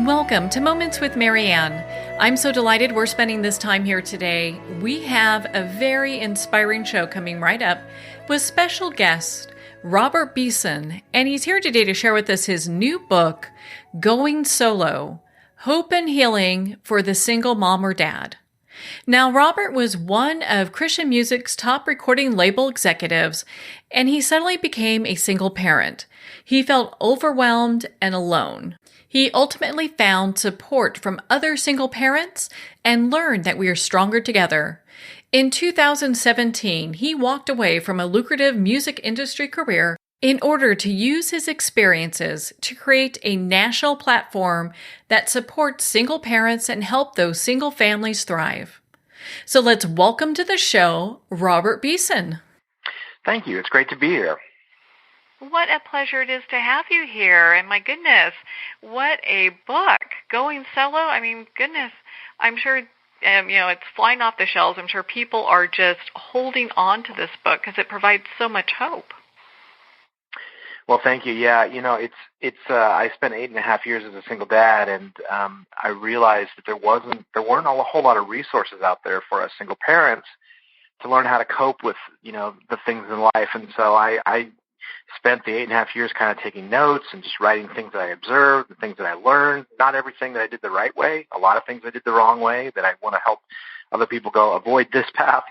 Welcome to Moments with Marianne. I'm so delighted we're spending this time here today. We have a very inspiring show coming right up with special guest Robert Beeson, and he's here today to share with us his new book, Going Solo: Hope and Healing for the Single Mom or Dad. Now, Robert was one of Christian music's top recording label executives, and he suddenly became a single parent. He felt overwhelmed and alone. He ultimately found support from other single parents and learned that we are stronger together. In 2017, he walked away from a lucrative music industry career in order to use his experiences to create a national platform that supports single parents and help those single families thrive. So let's welcome to the show, Robert Beeson. Thank you. It's great to be here. What a pleasure it is to have you here. And my goodness, what a book. Going Solo, goodness, I'm sure, it's flying off the shelves. I'm sure people are just holding on to this book because it provides so much hope. Well, thank you. Yeah, I spent 8.5 years as a single dad, and I realized that there weren't a whole lot of resources out there for us single parents to learn how to cope with, the things in life. And so I spent the 8.5 years kind of taking notes and just writing things that I observed, the things that I learned, not everything that I did the right way, a lot of things I did the wrong way that I want to help other people go avoid this path,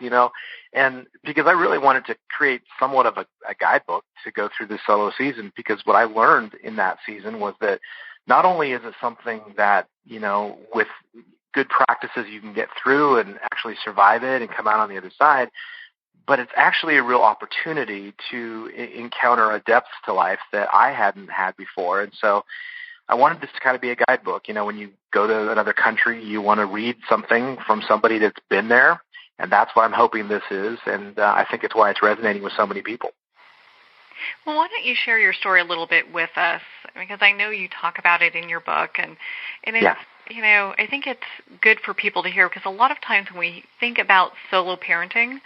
and because I really wanted to create somewhat of a guidebook to go through this solo season, because what I learned in that season was that not only is it something that, with good practices you can get through and actually survive it and come out on the other side, but it's actually a real opportunity to encounter a depth to life that I hadn't had before. And so I wanted this to kind of be a guidebook. When you go to another country, you want to read something from somebody that's been there, and that's what I'm hoping this is, and I think it's why it's resonating with so many people. Well, why don't you share your story a little bit with us? Because I know you talk about it in your book, and it's, yeah. I think it's good for people to hear, because a lot of times when we think about solo parenting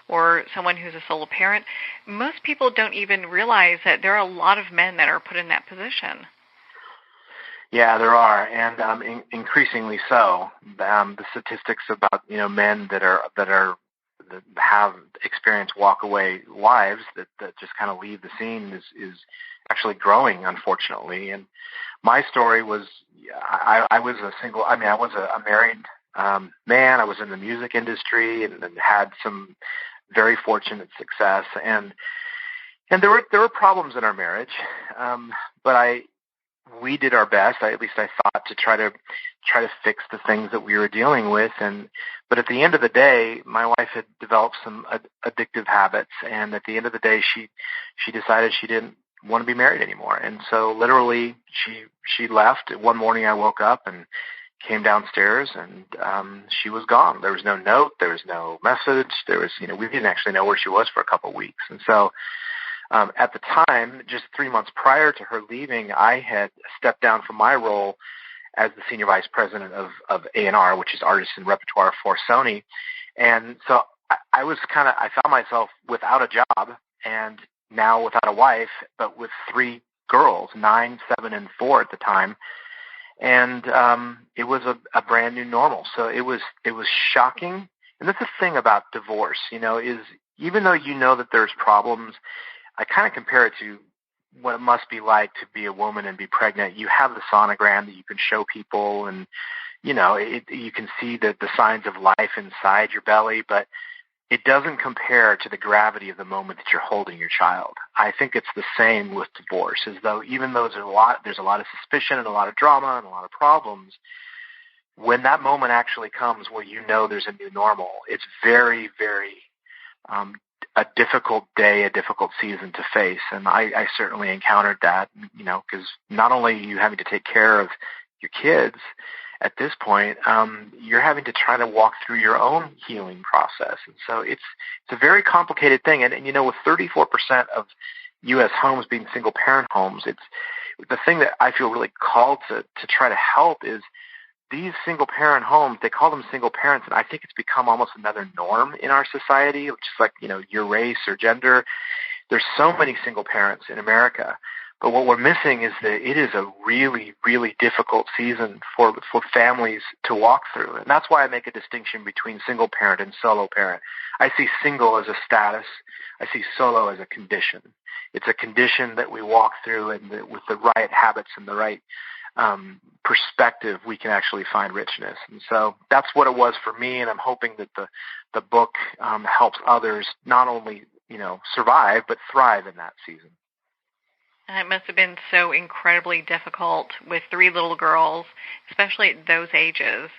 or someone who's a solo parent, most people don't even realize that there are a lot of men that are put in that position. Yeah, there are, and increasingly so. The statistics about men that have experienced walk-away lives that just kind of leave the scene is actually growing, unfortunately. And my story was, I was a single. I was a married man. I was in the music industry and had some very fortunate success, and there were problems in our marriage, but we did our best. At least I thought, to try to fix the things that we were dealing with. But at the end of the day, my wife had developed some addictive habits, and at the end of the day, she decided she didn't want to be married anymore. And so literally, she left. One morning, I woke up and came downstairs, and she was gone. There was no note. There was no message. There was, we didn't actually know where she was for a couple of weeks. And so at the time, just 3 months prior to her leaving, I had stepped down from my role as the senior vice president of A&R, which is Artists and Repertoire for Sony. And so I found myself without a job, and now without a wife, but with 3 girls, 9, 7, and 4 at the time. And it was a brand new normal. So it was shocking. And that's the thing about divorce, is even though that there's problems, I kind of compare it to what it must be like to be a woman and be pregnant. You have the sonogram that you can show people, and you can see the signs of life inside your belly, but it doesn't compare to the gravity of the moment that you're holding your child. I think it's the same with divorce, as though even though there's a lot of suspicion and a lot of drama and a lot of problems, when that moment actually comes where there's a new normal, it's very, very a difficult day, a difficult season to face. And I certainly encountered that, because not only are you having to take care of your kids at this point, you're having to try to walk through your own healing process. And so it's a very complicated thing. And with 34% of U.S. homes being single-parent homes, it's the thing that I feel really called to try to help is these single-parent homes. They call them single parents, and I think it's become almost another norm in our society, just like, your race or gender. There's so many single parents in America, But what we're missing is that it is a really, really difficult season for families to walk through. And that's why I make a distinction between single parent and solo parent. I see single as a status. I see solo as a condition. It's a condition that we walk through, and with the right habits and the right perspective, we can actually find richness. And so that's what it was for me, and I'm hoping that the book helps others not only, survive, but thrive in that season. It must have been so incredibly difficult with 3 little girls, especially at those ages,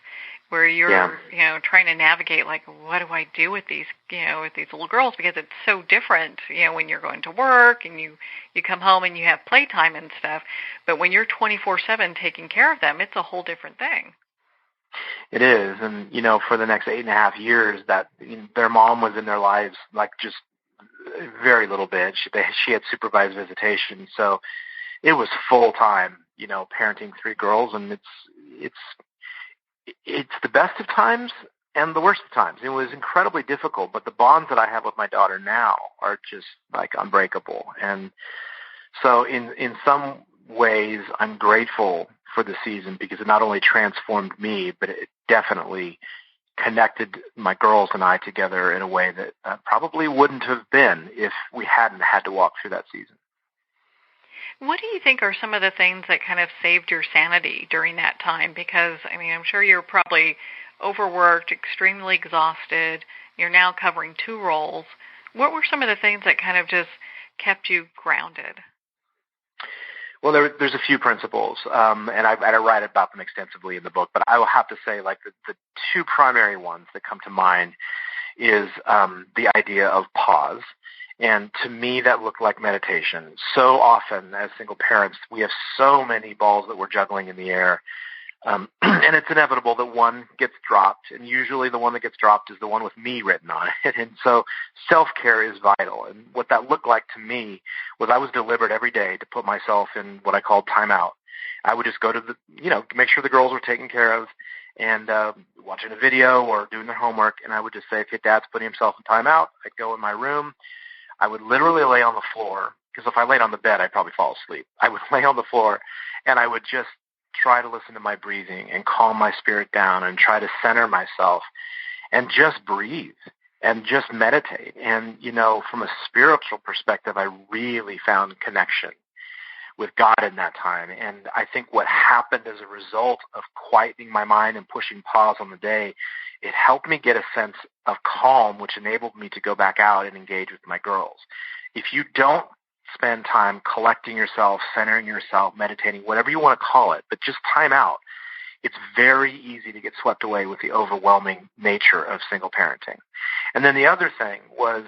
where you're, trying to navigate, like, what do I do with these, with these little girls? Because it's so different, when you're going to work and you come home and you have playtime and stuff. But when you're 24/7 taking care of them, it's a whole different thing. It is. And, for the next 8.5 years, that their mom was in their lives, like, just very little bit. She had supervised visitation, so it was full time, parenting 3 girls, and it's the best of times and the worst of times. It was incredibly difficult, but the bonds that I have with my daughter now are just like unbreakable. And so in some ways, I'm grateful for the season because it not only transformed me, but it definitely connected my girls and I together in a way that probably wouldn't have been if we hadn't had to walk through that season. What do you think are some of the things that kind of saved your sanity during that time? Because, I'm sure you're probably overworked, extremely exhausted. You're now covering 2 roles. What were some of the things that kind of just kept you grounded? Well, there's a few principles, and I write about them extensively in the book, but I will have to say, like, the 2 primary ones that come to mind is the idea of pause. And to me, that looked like meditation. So often, as single parents, we have so many balls that we're juggling in the air, and it's inevitable that one gets dropped, and usually the one that gets dropped is the one with me written on it. And so self-care is vital. And what that looked like to me was I was deliberate every day to put myself in what I called timeout. I would just go to make sure the girls were taken care of, and watching a video or doing their homework, and I would just say, okay, Dad's putting himself in timeout. I'd go in my room. I would literally lay on the floor, because if I laid on the bed, I'd probably fall asleep. I would lay on the floor, and I would just try to listen to my breathing and calm my spirit down and try to center myself and just breathe and just meditate. And, from a spiritual perspective, I really found connection with God in that time. And I think what happened as a result of quieting my mind and pushing pause on the day, it helped me get a sense of calm, which enabled me to go back out and engage with my girls. If you don't spend time collecting yourself, centering yourself, meditating, whatever you want to call it, but just time out, it's very easy to get swept away with the overwhelming nature of single parenting. And then the other thing was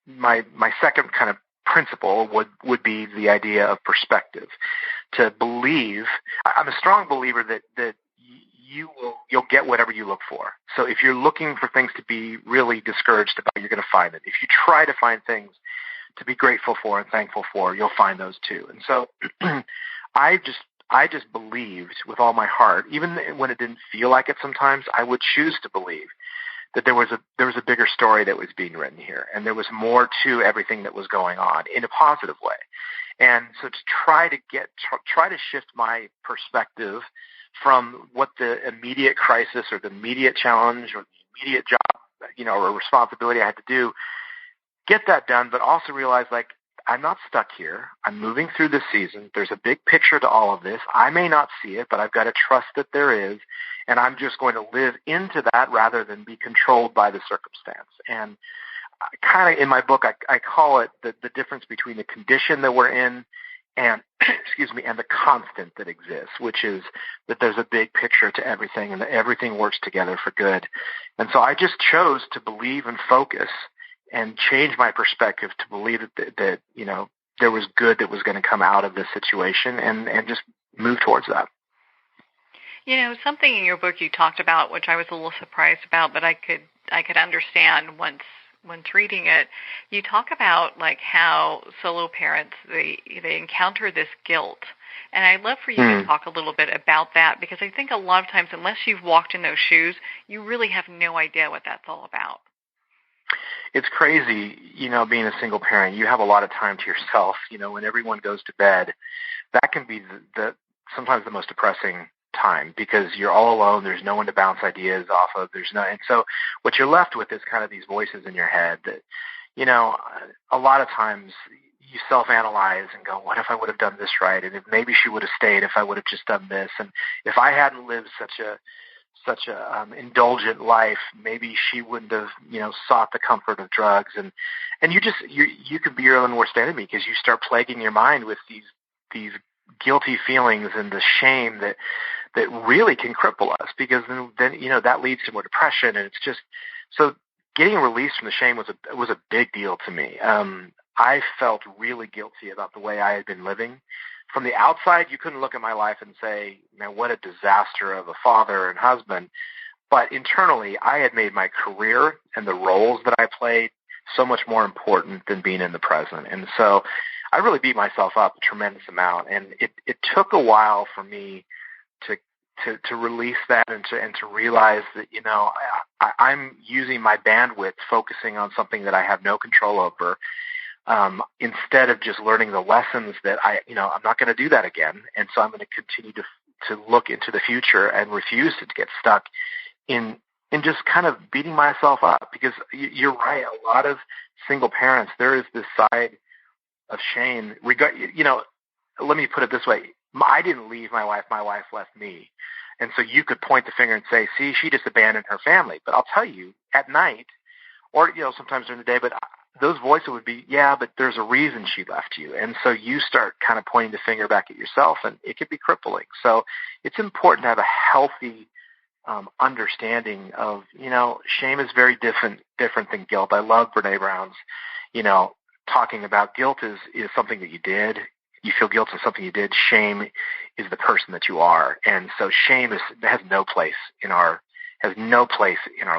my second kind of principle would be the idea of perspective. To believe, I'm a strong believer that you'll get whatever you look for. So if you're looking for things to be really discouraged about, you're going to find it. If you try to find things to be grateful for and thankful for, you'll find those too. And so I just believed with all my heart, even when it didn't feel like it sometimes, I would choose to believe that there was a bigger story that was being written here, and there was more to everything that was going on in a positive way. And so to try to shift my perspective from what the immediate crisis or the immediate challenge or the immediate job, or responsibility I had to do, get that done, but also realize, like, I'm not stuck here. I'm moving through this season. There's a big picture to all of this. I may not see it, but I've got to trust that there is, and I'm just going to live into that rather than be controlled by the circumstance. And kind of in my book, I call it the difference between the condition that we're in and and the constant that exists, which is that there's a big picture to everything and that everything works together for good. And so I just chose to believe and focus and change my perspective to believe that there was good that was going to come out of this situation, and just move towards that. Something in your book you talked about, which I was a little surprised about, but I could understand once reading it. You talk about, like, how solo parents, they encounter this guilt. And I'd love for you to talk a little bit about that, because I think a lot of times, unless you've walked in those shoes, you really have no idea what that's all about. it's crazy, being a single parent. You have a lot of time to yourself, when everyone goes to bed. That can be the sometimes the most depressing time because you're all alone. There's no one to bounce ideas off of. And so what you're left with is kind of these voices in your head that, a lot of times you self-analyze and go, what if I would have done this right? And if maybe she would have stayed if I would have just done this. And if I hadn't lived such a indulgent life, maybe she wouldn't have, sought the comfort of drugs. And you could be your own worst enemy because you start plaguing your mind with these guilty feelings and the shame that really can cripple us because then that leads to more depression. And it's just, so getting released from the shame was a big deal to me. I felt really guilty about the way I had been living. From the outside, you couldn't look at my life and say, man, what a disaster of a father and husband. But internally, I had made my career and the roles that I played so much more important than being in the present. And so I really beat myself up a tremendous amount. And it took a while for me to release that and to realize that, I'm using my bandwidth focusing on something that I have no control over. Instead of just learning the lessons that I'm not going to do that again. And so I'm going to continue to look into the future and refuse to get stuck in just kind of beating myself up because you're right. A lot of single parents, there is this side of shame. Let me put it this way. I didn't leave my wife left me. And so you could point the finger and say, see, she just abandoned her family. But I'll tell you, at night, or, sometimes during the day, but those voices would be, yeah, but there's a reason she left you. And so you start kind of pointing the finger back at yourself, and it can be crippling. So it's important to have a healthy understanding of, shame is very different than guilt. I love Brene Brown's, talking about guilt is something that you did. You feel guilt for something you did. Shame is the person that you are. And so shame has no place in our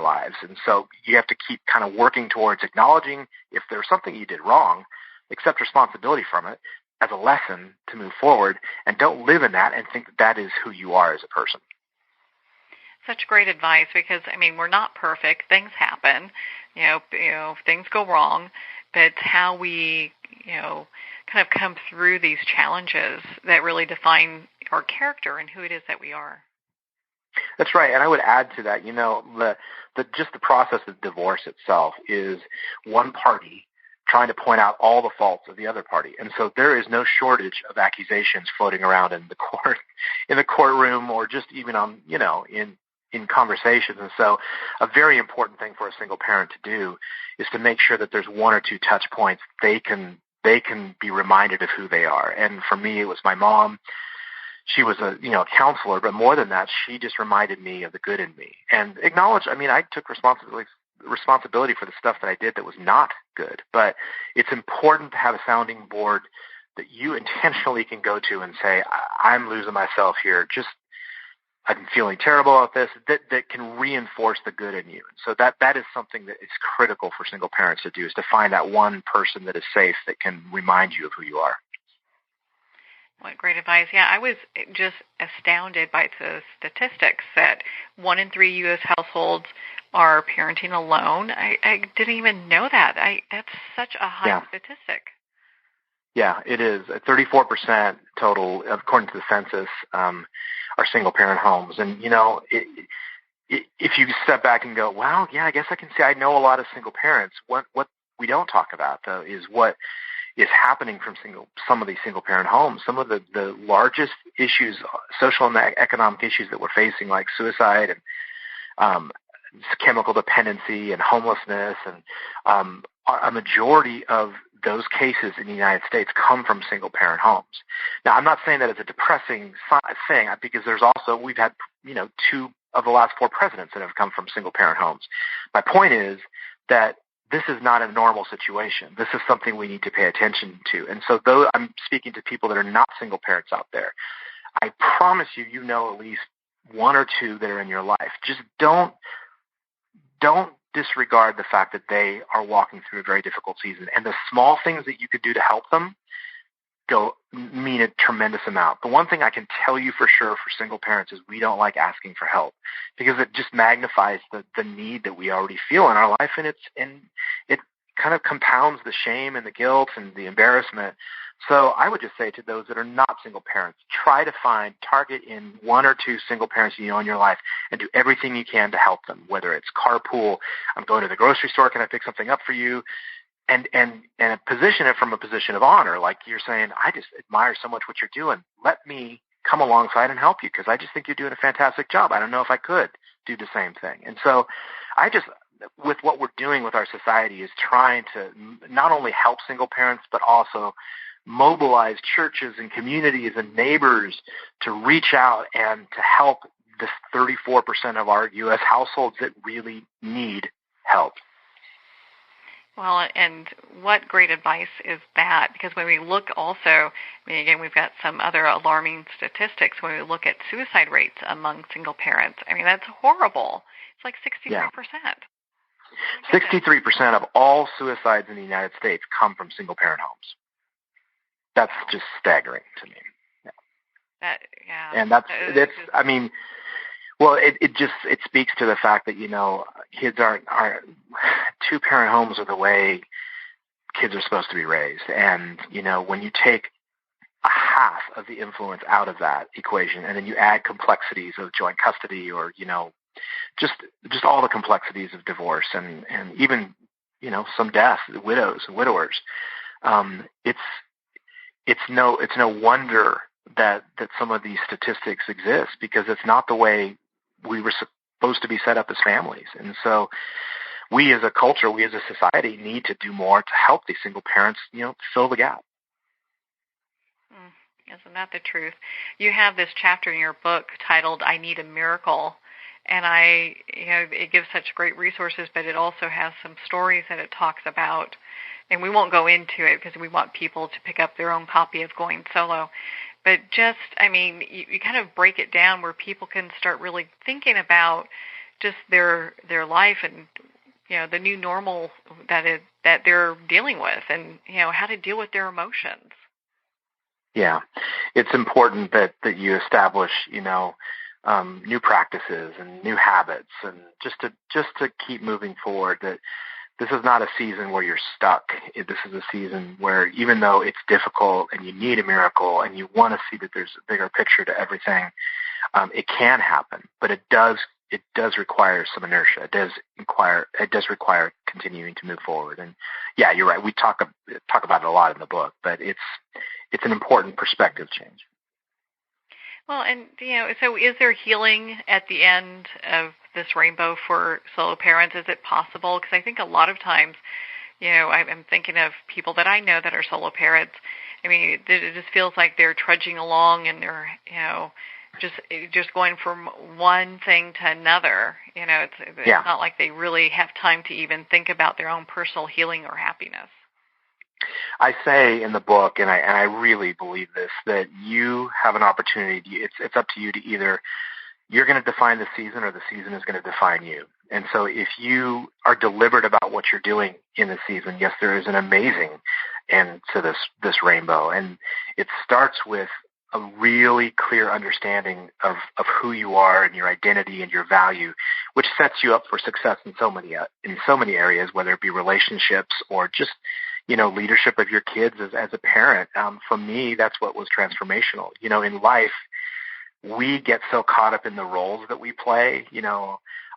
lives. And so you have to keep kind of working towards acknowledging if there's something you did wrong, accept responsibility from it as a lesson to move forward, and don't live in that and think that is who you are as a person. Such great advice because, we're not perfect. Things happen. Things go wrong. But it's how we, kind of come through these challenges that really define our character and who it is that we are. That's right, and I would add to that, just the process of divorce itself is one party trying to point out all the faults of the other party, and so there is no shortage of accusations floating around in the courtroom, or just even on, in conversations. And so, a very important thing for a single parent to do is to make sure that there's one or two touch points they can be reminded of who they are. And for me, it was my mom. She was a counselor, but more than that, she just reminded me of the good in me and acknowledged. I took responsibility for the stuff that I did that was not good. But it's important to have a sounding board that you intentionally can go to and say, I'm losing myself here. I'm feeling terrible about this. That can reinforce the good in you. So that is something that is critical for single parents to do, is to find that one person that is safe that can remind you of who you are. What great advice. Yeah, I was just astounded by the statistics that 1 in 3 U.S. households are parenting alone. I didn't even know that. That's such a high statistic. Yeah, it is. 34% total, according to the census, are single-parent homes. And, if you step back and go, wow, yeah, I guess I can say I know a lot of single parents. What we don't talk about, though, is what is happening from some of these single-parent homes. Some of the largest issues, social and economic issues that we're facing, like suicide and chemical dependency and homelessness, and a majority of those cases in the United States come from single-parent homes. Now, I'm not saying that it's a depressing thing, because we've had 2 of the last 4 presidents that have come from single-parent homes. My point is that this is not a normal situation. This is something we need to pay attention to. And so though I'm speaking to people that are not single parents out there, I promise you, at least 1 or 2 that are in your life. Just don't disregard the fact that they are walking through a very difficult season. And the small things that you could do to help them, mean a tremendous amount. The one thing I can tell you for sure for single parents is we don't like asking for help, because it just magnifies the need that we already feel in our life, and it kind of compounds the shame and the guilt and the embarrassment. So I would just say to those that are not single parents, try to target in one or two single parents you know in your life and do everything you can to help them, whether it's carpool, I'm going to the grocery store, can I pick something up for you? And position it from a position of honor, like you're saying, I just admire so much what you're doing. Let me come alongside and help you, because I just think you're doing a fantastic job. I don't know if I could do the same thing. And so with what we're doing with our society is trying to not only help single parents, but also mobilize churches and communities and neighbors to reach out and to help this 34% of our U.S. households that really need help. Well, and what great advice is that? Because when we look also, again, we've got some other alarming statistics when we look at suicide rates among single parents. That's horrible. It's like 63%. Yeah. 63% of all suicides in the United States come from single-parent homes. That's just staggering to me. Yeah. And it speaks to the fact that, kids aren't two-parent homes are the way kids are supposed to be raised. And, when you take a half of the influence out of that equation, and then you add complexities of joint custody or, just all the complexities of divorce and even, some death, widows and widowers, it's no wonder that some of these statistics exist, because it's not the way we were supposed to be set up as families. And so we as a culture, we as a society need to do more to help these single parents, fill the gap. Isn't that the truth? You have this chapter in your book titled, I Need a Miracle. And it gives such great resources, but it also has some stories that it talks about. And we won't go into it because we want people to pick up their own copy of Going Solo. But just, you kind of break it down where people can start really thinking about just their life and, the new normal that they're dealing with, and, how to deal with their emotions. Yeah. It's important that you establish, new practices and new habits, and just to keep moving forward, that this is not a season where you're stuck. This is a season where, even though it's difficult and you need a miracle and you want to see that there's a bigger picture to everything, it can happen, but it does require some inertia. It does require continuing to move forward. And yeah, you're right. We talk about it a lot in the book, but it's an important perspective change. Well, and, so is there healing at the end of this rainbow for solo parents? Is it possible? Because I think a lot of times, I'm thinking of people that I know that are solo parents. It just feels like they're trudging along and they're, just going from one thing to another. It's not like they really have time to even think about their own personal healing or happiness. I say in the book, and I really believe this, that you have an opportunity. It's up to you to either you're going to define the season or the season is going to define you. And so if you are deliberate about what you're doing in the season, yes, there is an amazing end to this rainbow. And it starts with a really clear understanding of who you are and your identity and your value, which sets you up for success in so many areas, whether it be relationships or just leadership of your kids as a parent. For me, that's what was transformational. In life, we get so caught up in the roles that we play,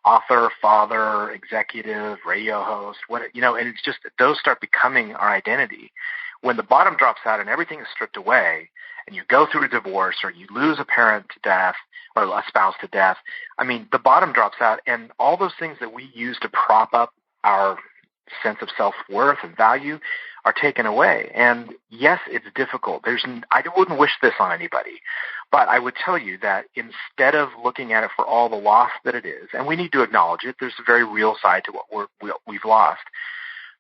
author, father, executive, radio host, and it's just those start becoming our identity. When the bottom drops out and everything is stripped away, and you go through a divorce or you lose a parent to death or a spouse to death, the bottom drops out, and all those things that we use to prop up our sense of self-worth and value are taken away. And yes, it's difficult. I wouldn't wish this on anybody, but I would tell you that instead of looking at it for all the loss that it is, and we need to acknowledge it, there's a very real side to what we've lost,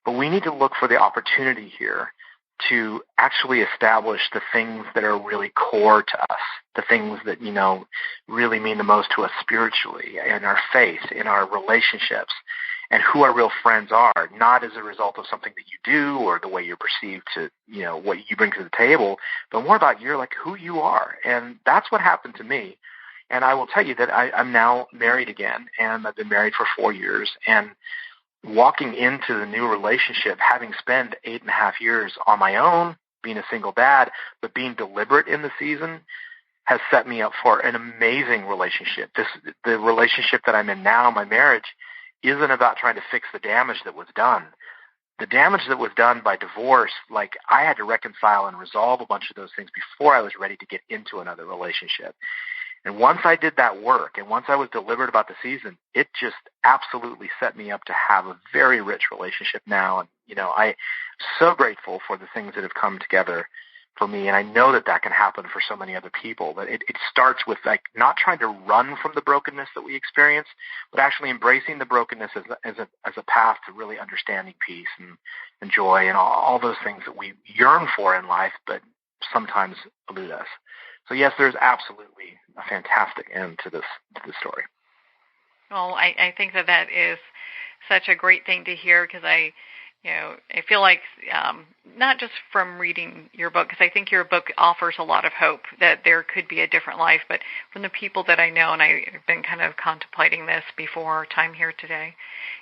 but we need to look for the opportunity here to actually establish the things that are really core to us, the things that, really mean the most to us spiritually, in our faith, in our relationships. and who our real friends are, not as a result of something that you do or the way you're perceived to, what you bring to the table, but more about who you are. And that's what happened to me. And I will tell you that I'm now married again, and I've been married for 4 years, and walking into the new relationship, having spent 8.5 years on my own, being a single dad, but being deliberate in the season, has set me up for an amazing relationship. The relationship that I'm in now, my marriage, isn't about trying to fix the damage that was done. The damage that was done by divorce, I had to reconcile and resolve a bunch of those things before I was ready to get into another relationship. And once I did that work, and once I was deliberate about the season, it just absolutely set me up to have a very rich relationship now. And, I'm so grateful for the things that have come together for me. And I know that can happen for so many other people. But it starts with not trying to run from the brokenness that we experience, but actually embracing the brokenness as a path to really understanding peace and joy and all those things that we yearn for in life, but sometimes elude us. So yes, there's absolutely a fantastic end to this story. Well, I think that is such a great thing to hear, because I feel like not just from reading your book, because I think your book offers a lot of hope that there could be a different life, but from the people that I know, and I've been kind of contemplating this before our time here today,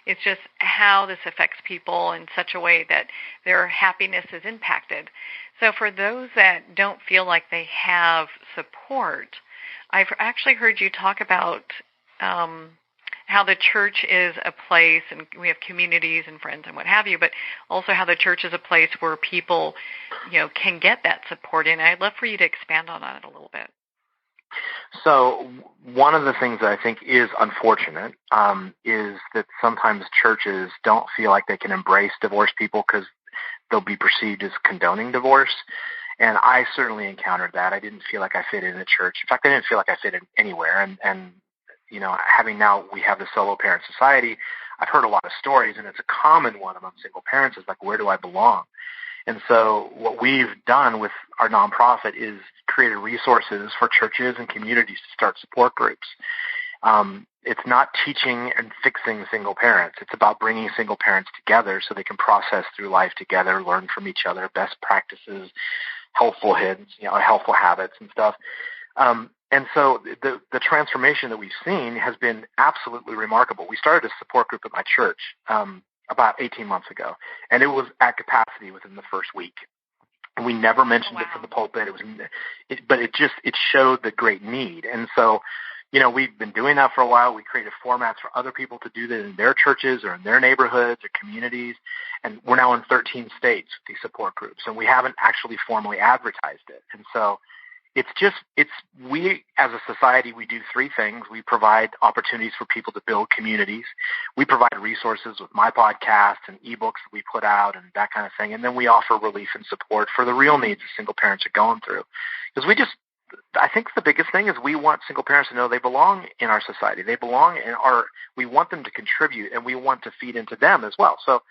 it's just how this affects people in such a way that their happiness is impacted. So for those that don't feel like they have support, I've actually heard you talk about how the church is a place, and we have communities and friends and what have you, but also how the church is a place where people, can get that support. And I'd love for you to expand on that a little bit. So one of the things that I think is unfortunate is that sometimes churches don't feel like they can embrace divorced people because they'll be perceived as condoning divorce. And I certainly encountered that. I didn't feel like I fit in a church. In fact, I didn't feel like I fit in anywhere. And we have the Solo Parent Society, I've heard a lot of stories, and it's a common one among single parents is where do I belong? And so what we've done with our nonprofit is created resources for churches and communities to start support groups. It's not teaching and fixing single parents. It's about bringing single parents together so they can process through life together, learn from each other, best practices, helpful habits and stuff. And so the transformation that we've seen has been absolutely remarkable. We started a support group at my church about 18 months ago, and it was at capacity within the first week. And we never mentioned it from the pulpit. But it showed the great need. And so, we've been doing that for a while. We created formats for other people to do that in their churches or in their neighborhoods or communities. And we're now in 13 states with these support groups, and we haven't actually formally advertised it. And so we as a society, we do three things. We provide opportunities for people to build communities. We provide resources with my podcast and ebooks that we put out and that kind of thing. And then we offer relief and support for the real needs that single parents are going through. Because I think the biggest thing is we want single parents to know they belong in our society. They belong we want them to contribute, and we want to feed into them as well. So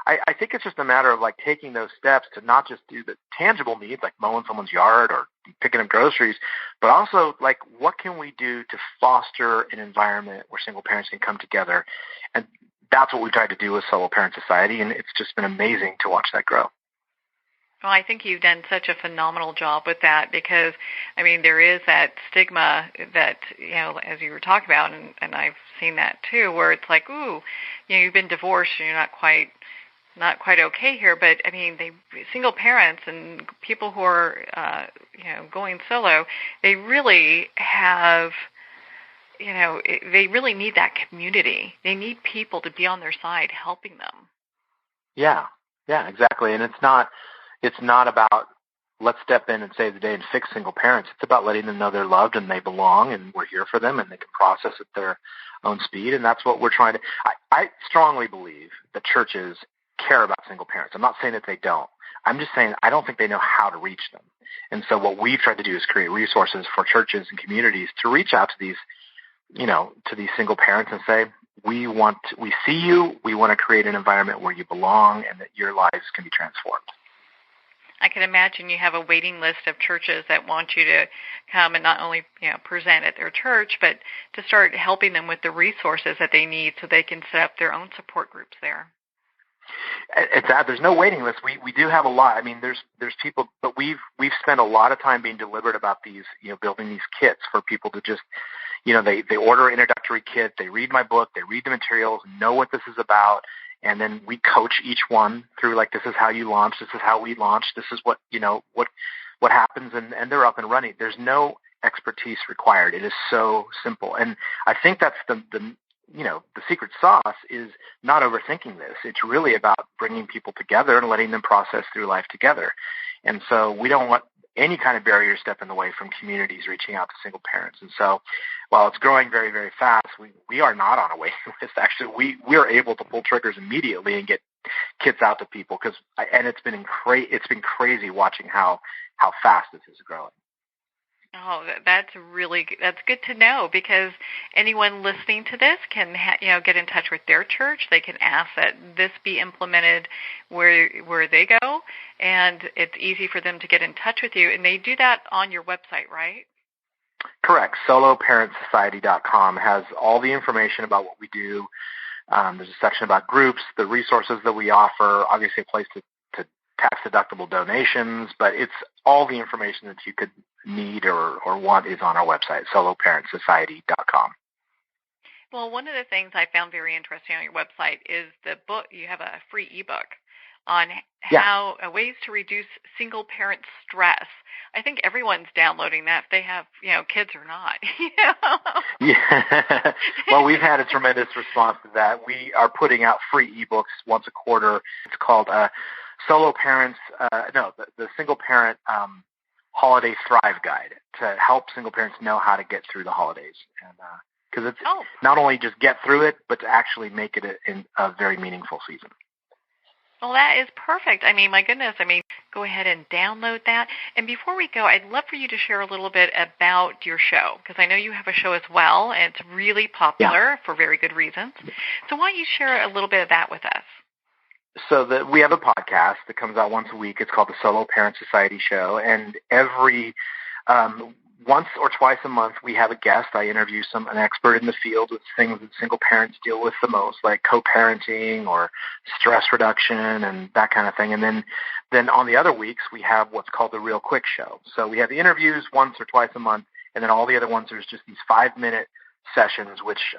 I think it's just a matter of taking those steps to not just do the tangible needs like mowing someone's yard or picking up groceries, but also what can we do to foster an environment where single parents can come together? And that's what we've tried to do with Solo Parent Society, and it's just been amazing to watch that grow. Well, I think you've done such a phenomenal job with that because, there is that stigma that, as you were talking about, and I've seen that too, where it's you've been divorced and you're not quite okay here, but single parents and people who are, going solo, they really have, they really need that community. They need people to be on their side helping them. Yeah, exactly. And it's not about let's step in and save the day and fix single parents. It's about letting them know they're loved and they belong and we're here for them and they can process at their own speed. And that's what we're trying to, I strongly believe that churches care about single parents. I'm not saying that they don't. I'm just saying I don't think they know how to reach them. And so what we've tried to do is create resources for churches and communities to reach out to these, to these single parents and say, we see you, we want to create an environment where you belong and that your lives can be transformed. I can imagine you have a waiting list of churches that want you to come and not only present at their church, but to start helping them with the resources that they need so they can set up their own support groups there. It's that there's no waiting list. We do have a lot. I mean, there's people, but we've spent a lot of time being deliberate about these, building these kits for people to just, they order an introductory kit, they read my book, they read the materials, know what this is about, and then we coach each one through, like, this is how you launch, this is how we launch, this is what what happens, and they're up and running. There's no expertise required. It is so simple, and I think that's the secret sauce is not overthinking this. It's really about bringing people together and letting them process through life together. And so we don't want any kind of barrier step in the way from communities reaching out to single parents. And so while it's growing very, very fast, we are not on a waiting list. Actually, we are able to pull triggers immediately and get kits out to people and it's been crazy watching how fast this is growing. Oh, that's good to know, because anyone listening to this can get in touch with their church. They can ask that this be implemented where they go, and it's easy for them to get in touch with you. And they do that on your website, right? Correct. SoloParentSociety.com has all the information about what we do. There's a section about groups, the resources that we offer, obviously a place to tax-deductible donations, but it's all the information that you could need or want is on our website, SoloParentSociety.com. Well, one of the things I found very interesting on your website is the book. You have a free ebook on ways to reduce single-parent stress. I think everyone's downloading that if they have, kids or not. Yeah. Well, we've had a tremendous response to that. We are putting out free ebooks once a quarter. It's called the Single Parent Holiday Thrive Guide, to help single parents know how to get through the holidays. And because it's not only just get through it, but to actually make it a very meaningful season. Well, that is perfect. I mean, my goodness. Go ahead and download that. And before we go, I'd love for you to share a little bit about your show, because I know you have a show as well, and it's really popular for very good reasons. So why don't you share a little bit of that with us? So we have a podcast that comes out once a week. It's called the Solo Parent Society Show, and every once or twice a month we have a guest. I interview an expert in the field with things that single parents deal with the most, like co-parenting or stress reduction and that kind of thing. And then on the other weeks we have what's called the Real Quick Show. So we have the interviews once or twice a month, and then all the other ones, there's just these 5-minute sessions, which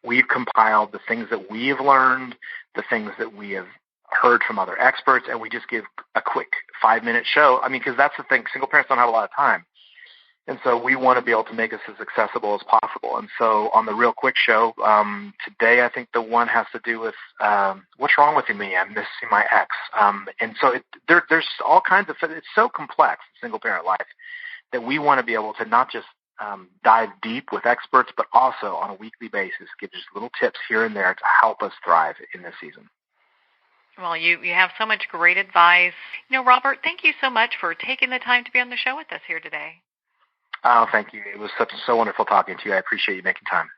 we've compiled the things that we have learned, the things that we have heard from other experts, and we just give a quick 5-minute show. Because that's the thing, single parents don't have a lot of time. And so we want to be able to make this as accessible as possible. And so on the Real Quick Show, today I think the one has to do with what's wrong with me? I'm missing my ex. And so there's all kinds of – it's so complex, single-parent life, that we want to be able to not just dive deep with experts, but also on a weekly basis give just little tips here and there to help us thrive in this season. Well, you have so much great advice. Robert, thank you so much for taking the time to be on the show with us here today. Oh, thank you. It was so wonderful talking to you. I appreciate you making time.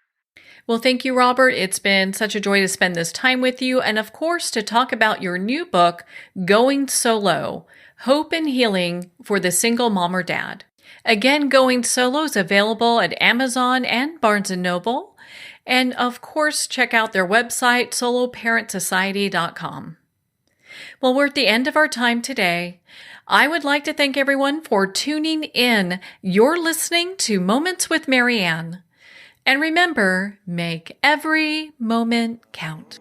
Well, thank you, Robert. It's been such a joy to spend this time with you, and of course to talk about your new book, Going Solo, Hope and Healing for the Single Mom or Dad. Again, Going Solo is available at Amazon and Barnes & Noble. And of course, check out their website, soloparentsociety.com. Well, we're at the end of our time today. I would like to thank everyone for tuning in. You're listening to Moments with Marianne. And remember, make every moment count.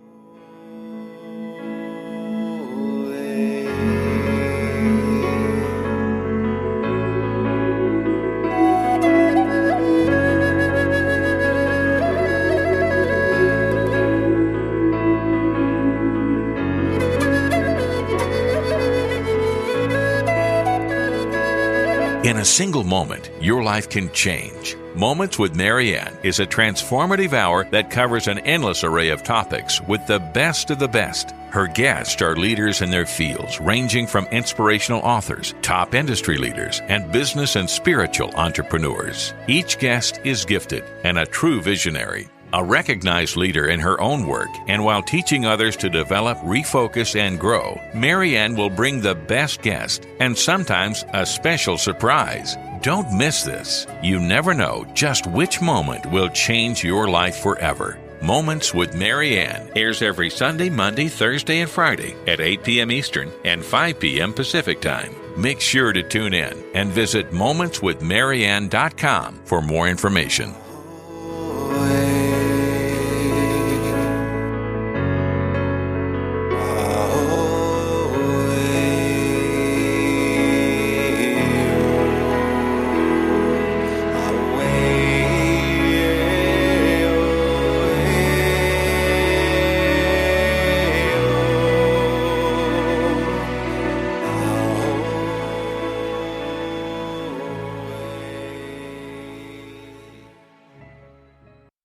In a single moment, your life can change. Moments with Marianne is a transformative hour that covers an endless array of topics with the best of the best. Her guests are leaders in their fields, ranging from inspirational authors, top industry leaders, and business and spiritual entrepreneurs. Each guest is gifted and a true visionary. A recognized leader in her own work, and while teaching others to develop, refocus, and grow, Marianne will bring the best guest and sometimes a special surprise. Don't miss this. You never know just which moment will change your life forever. Moments with Marianne airs every Sunday, Monday, Thursday, and Friday at 8 p.m. Eastern and 5 p.m. Pacific Time. Make sure to tune in and visit momentswithmarianne.com for more information.